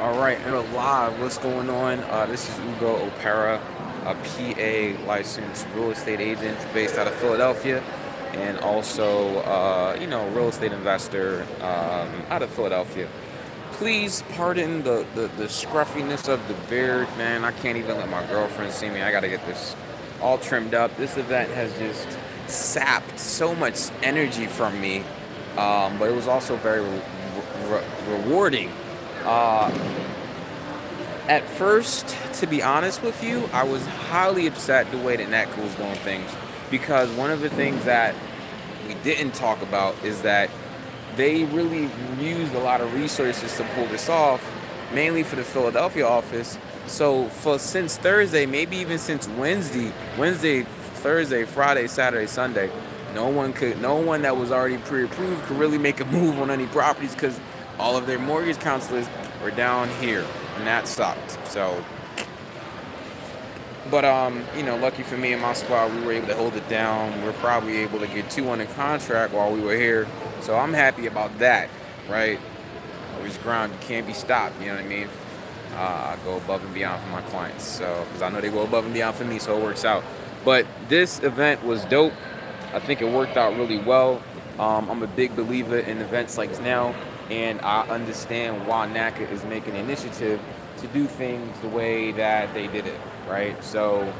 All right, and we're live. What's going on? This is Ugo Opera, a PA licensed real estate agent based out of Philadelphia, and also, real estate investor out of Philadelphia. Please pardon the scruffiness of the beard, man. I can't even let my girlfriend see me. I gotta get this all trimmed up. This event has just sapped so much energy from me, but it was also very rewarding. Uh, at first, to be honest with you, I was highly upset the way that NACA was doing things, because one of the things that we didn't talk about is that they really used a lot of resources to pull this off, mainly for the Philadelphia office. So since Thursday, maybe even since Wednesday, Thursday, Friday, Saturday, Sunday, no one that was already pre-approved could really make a move on any properties, because all of their mortgage counselors were down here, and that sucked. So, but lucky for me and my squad, we were able to hold it down. We were probably able to get 2 under contract while we were here, so I'm happy about that, right? Always grind, you can't be stopped, you know what I mean? I go above and beyond for my clients, so, because I know they go above and beyond for me, so it works out. But this event was dope. I think it worked out really well. I'm a big believer in events like now, and I understand why NACA is making an initiative to do things the way that they did it, right? So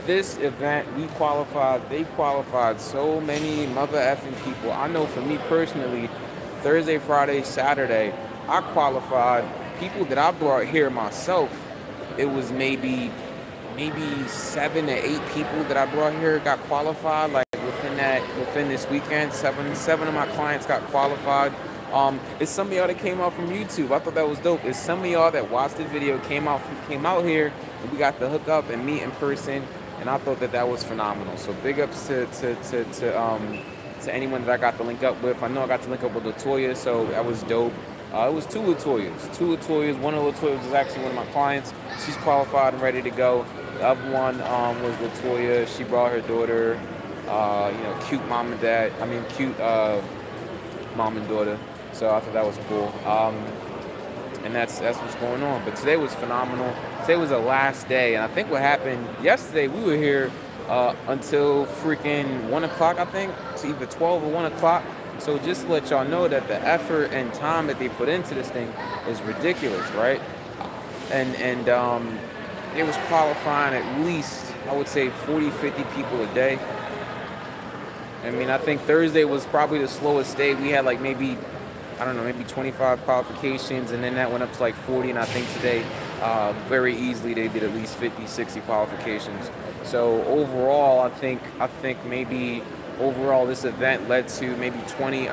this event, they qualified so many mother effing people. I know for me personally, Thursday, Friday, Saturday, I qualified people that I brought here myself. It was maybe 7 to 8 people that I brought here got qualified. Like within this weekend, seven of my clients got qualified. It's some of y'all that came out from YouTube. I thought that was dope. It's some of y'all that watched the video came out here, and we got to hook up and meet in person. And I thought that was phenomenal. So big ups to anyone that I got to link up with. I know I got to link up with Latoya, so that was dope. It was 2 Latoyas. One of Latoyas was actually one of my clients. She's qualified and ready to go. The other one was Latoya. She brought her daughter. Cute mom and dad. Cute mom and daughter. So I thought that was cool. And that's what's going on. But today was phenomenal. Today was the last day, and I think what happened yesterday, we were here until freaking 1 o'clock, I think, to either 12 or 1 o'clock. So just to let y'all know that the effort and time that they put into this thing is ridiculous, right? And it was qualifying at least, I would say, 40, 50 people a day. I think Thursday was probably the slowest day. We had like maybe 25 qualifications, and then that went up to like 40, and I think today, very easily, they did at least 50, 60 qualifications. So overall, I think maybe overall this event led to maybe 20,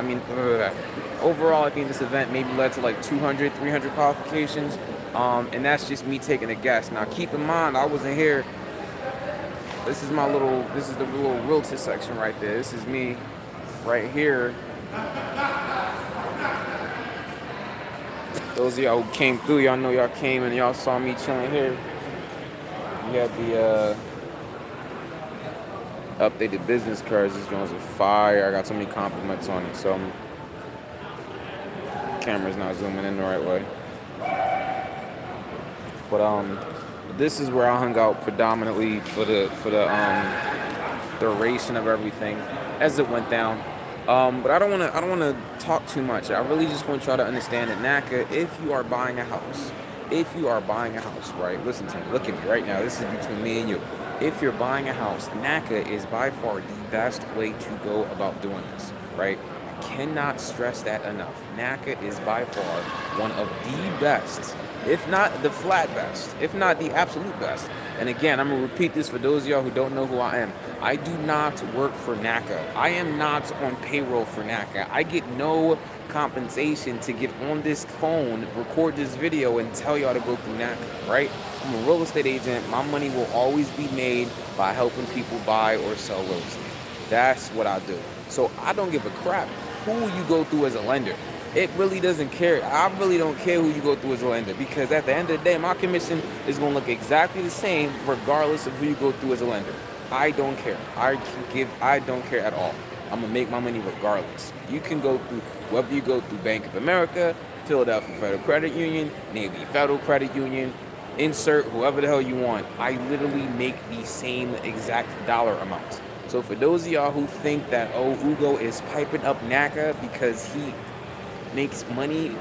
overall I think this event maybe led to like 200, 300 qualifications, and that's just me taking a guess. Now keep in mind, I wasn't here. This is the little realtor section right there. This is me right here. Those of y'all who came through, y'all know y'all came and y'all saw me chilling here. We had the updated business cards. This one's a fire. I got so many compliments on it, so camera's not zooming in the right way. But this is where I hung out predominantly for the duration of everything as it went down. But I don't want to talk too much. I really just want y'all to understand that NACA, if you are buying a house, right? Listen to me. Look at me right now. This is between me and you. If you're buying a house, NACA is by far the best way to go about doing this, right? I cannot stress that enough. NACA is by far one of the best, if not the flat best, if not the absolute best. And again, I'm going to repeat this for those of y'all who don't know who I am. I do not work for NACA. I am not on payroll for NACA. I get no compensation to get on this phone, record this video, and tell y'all to go through NACA, right? I'm a real estate agent. My money will always be made by helping people buy or sell real estate. That's what I do. So I don't give a crap who you go through as a lender. It really doesn't care. I really don't care who you go through as a lender, because at the end of the day, my commission is going to look exactly the same regardless of who you go through as a lender. I don't care. I don't care at all. I'm going to make my money regardless. You can go through, whether you go through Bank of America, Philadelphia Federal Credit Union, Navy Federal Credit Union, insert whoever the hell you want. I literally make the same exact dollar amount. So for those of y'all who think that, oh, Ugo is piping up NACA because he makes money,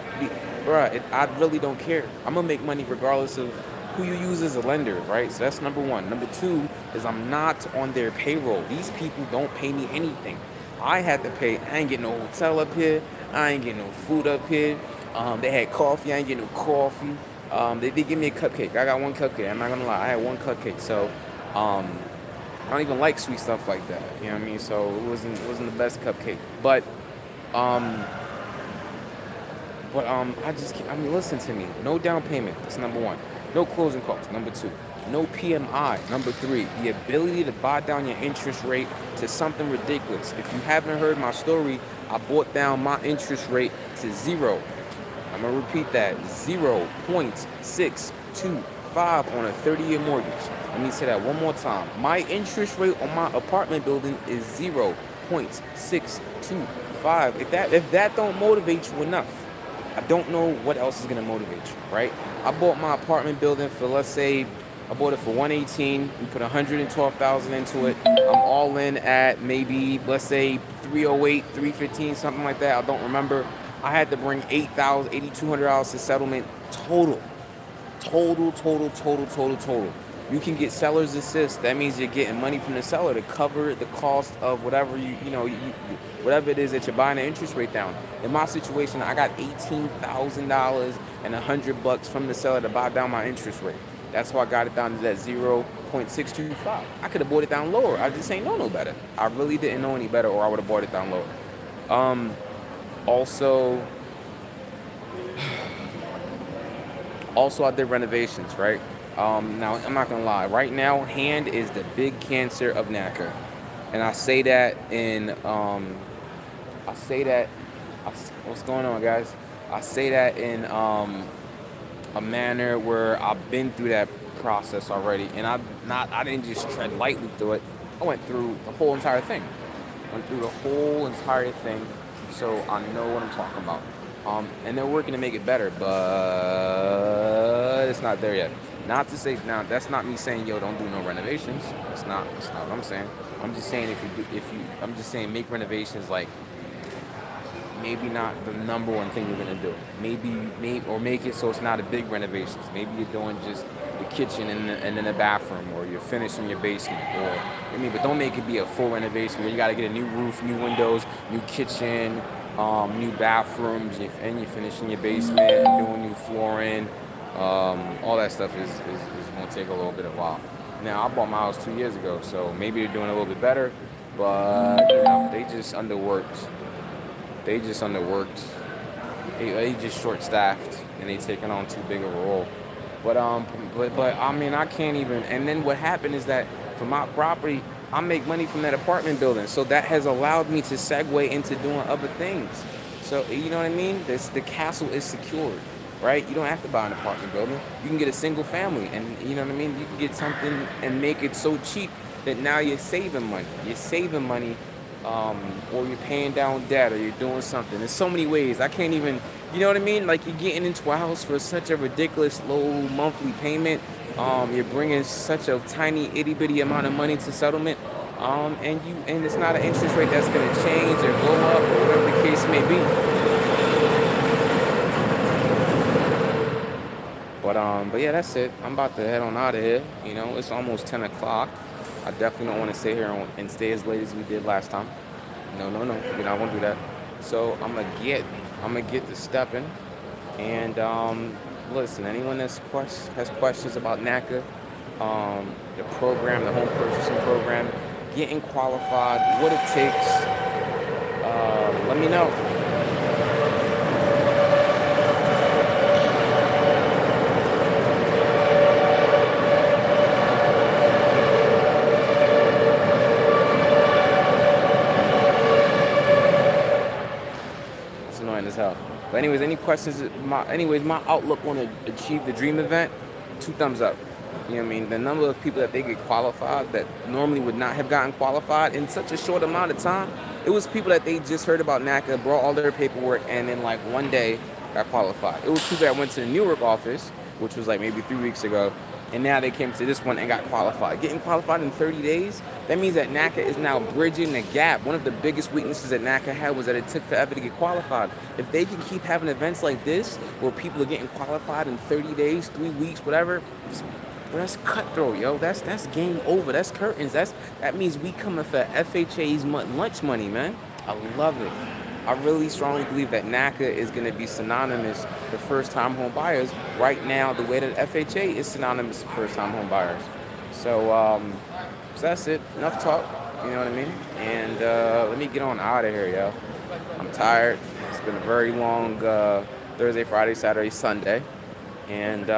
bruh, I really don't care. I'm going to make money regardless of who you use as a lender, right? So that's number one. Number two is I'm not on their payroll. These people don't pay me anything. I had to pay. I ain't getting no hotel up here. I ain't getting no food up here. They had coffee. I ain't getting no coffee. They did give me a cupcake. I got one cupcake. I'm not going to lie. I had one cupcake. So I don't even like sweet stuff like that. You know what I mean? So it wasn't the best cupcake. But I mean, listen to me. No down payment. That's number one. No closing costs. Number two. No PMI. Number three. The ability to buy down your interest rate to something ridiculous. If you haven't heard my story, I brought down my interest rate to 0. I'm going to repeat that. 0.625 on a 30-year mortgage. Let me say that one more time. My interest rate on my apartment building is 0.625. If that don't motivate you enough, I don't know what else is going to motivate you, right? I bought my apartment building for, let's say, I bought it for $118. We put $112,000 into it. I'm all in at maybe, let's say, $308, $315, something like that. I don't remember. I had to bring $8,200 to settlement total. You can get seller's assist. That means you're getting money from the seller to cover the cost of whatever whatever it is that you're buying the interest rate down. In my situation, I got $18,000 and $100 from the seller to buy down my interest rate. That's why I got it down to that 0.625. I could have bought it down lower. I just ain't know no better. I really didn't know any better, or I would have bought it down lower. Also, I did renovations, right? Now, I'm not going to lie. Right now, hand is the big cancer of NACA. And I say that in, what's going on, guys? I say that in a manner where I've been through that process already. And I didn't just tread lightly through it. I went through the whole entire thing. So I know what I'm talking about. And they're working to make it better, but it's not there yet. Not to say, now that's not me saying, yo, don't do no renovations. That's not what I'm saying. I'm just saying I'm just saying make renovations like maybe not the number one thing you're gonna do. Maybe make it so it's not a big renovations. Maybe you're doing just the kitchen and then the bathroom, or you're finishing your basement, but don't make it be a full renovation where you gotta get a new roof, new windows, new kitchen, new bathrooms, and you're finishing your basement and doing new flooring. All that stuff is going to take a little bit of a while. Now, I bought my house 2 years ago, so maybe they're doing a little bit better, but they just underworked. They just short-staffed, and they taking on too big of a role. But I mean, I can't even. And then what happened is that for my property, I make money from that apartment building, so that has allowed me to segue into doing other things. So you know what I mean? The castle is secured. Right? You don't have to buy an apartment building. You can get a single family, and you know what I mean? You can get something and make it so cheap that now you're saving money. Or you're paying down debt, or you're doing something. There's so many ways. I can't even, you know what I mean? Like, you're getting into a house for such a ridiculous low monthly payment. You're bringing such a tiny itty-bitty amount of money to settlement. And it's not an interest rate that's going to change or go up, or whatever the case may be. But yeah, that's it. I'm about to head on out of here. You know, it's almost 10 o'clock. I definitely don't want to stay here and stay as late as we did last time. No. We're not gonna do that. So I'm gonna get to stepping. And listen, anyone that has questions about NACA, the program, the home purchasing program, getting qualified, what it takes, let me know. As hell. But anyways, any questions? My outlook on to achieve the dream event, 2 thumbs up. You know what I mean? The number of people that they get qualified that normally would not have gotten qualified in such a short amount of time. It was people that they just heard about NACA, brought all their paperwork, and then like one day got qualified. It was people that went to the Newark office, which was like maybe 3 weeks ago, and now they came to this one and got qualified. Getting qualified in 30 days, that means that NACA is now bridging the gap. One of the biggest weaknesses that NACA had was that it took forever to get qualified. If they can keep having events like this, where people are getting qualified in 30 days, 3 weeks, whatever, that's cutthroat, yo. That's game over. That's curtains. That means we coming for FHA's lunch money, man. I love it. I really strongly believe that NACA is going to be synonymous for first-time home buyers right now, the way that FHA is synonymous for first-time home buyers. So that's it. Enough talk. You know what I mean? And let me get on out of here, yo. I'm tired. It's been a very long Thursday, Friday, Saturday, Sunday. And,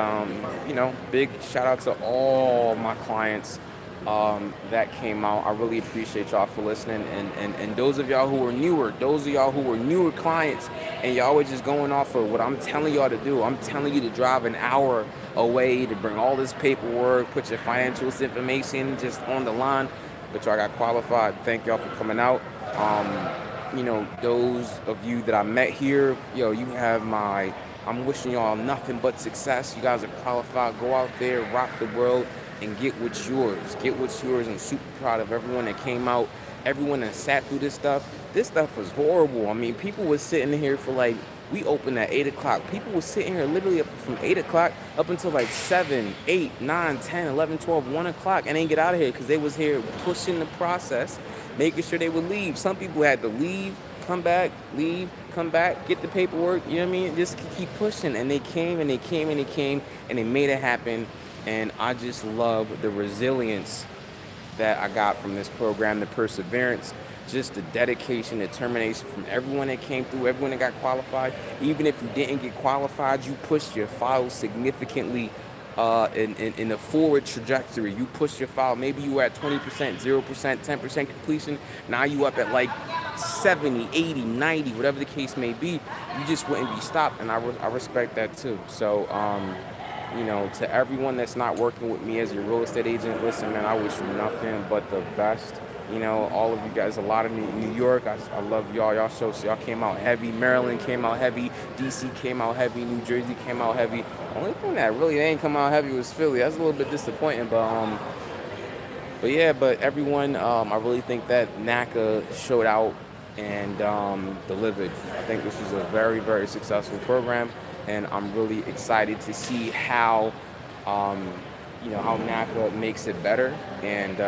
you know, big shout out to all my clients that came out. I really appreciate y'all for listening. And those of y'all who are newer, those of y'all who were newer clients, and y'all were just going off of what I'm telling y'all to do. I'm telling you to drive an hour away to bring all this paperwork, put your financial information just on the line. But y'all got qualified. Thank y'all for coming out. You know, those of you that I met here, yo, you have my... I'm wishing y'all nothing but success. You guys are qualified. Go out there, rock the world, and get what's yours. Get what's yours. I'm super proud of everyone that came out, everyone that sat through this stuff. This stuff was horrible. I mean, people were sitting here for like, we opened at 8 o'clock. People were sitting here literally from 8 o'clock up until like 7, 8, 9, 10, 11, 12, 1 o'clock, and they didn't get out of here because they was here pushing the process, making sure they would leave. Some people had to leave, come back, leave, come back, get the paperwork, you know what I mean? Just keep pushing. And they came and they came and they came and they made it happen. And I just love the resilience that I got from this program, the perseverance, just the dedication, determination from everyone that came through, everyone that got qualified. Even if you didn't get qualified, you pushed your file significantly in a forward trajectory. You pushed your file. Maybe you were at 20%, 0%, 10% completion. Now you up at like 70, 80, 90, whatever the case may be. You just wouldn't be stopped, and I respect that too. So, you know, to everyone that's not working with me as your real estate agent, listen, man, I wish you nothing but the best. You know, all of you guys, a lot of New York, I love y'all. Y'all came out heavy. Maryland came out heavy. DC came out heavy. New Jersey came out heavy. The only thing that really ain't come out heavy was Philly. That's a little bit disappointing, but yeah, but everyone, I really think that NACA showed out and delivered. I think this was a very, very successful program, and I'm really excited to see how, you know, how NACA makes it better. And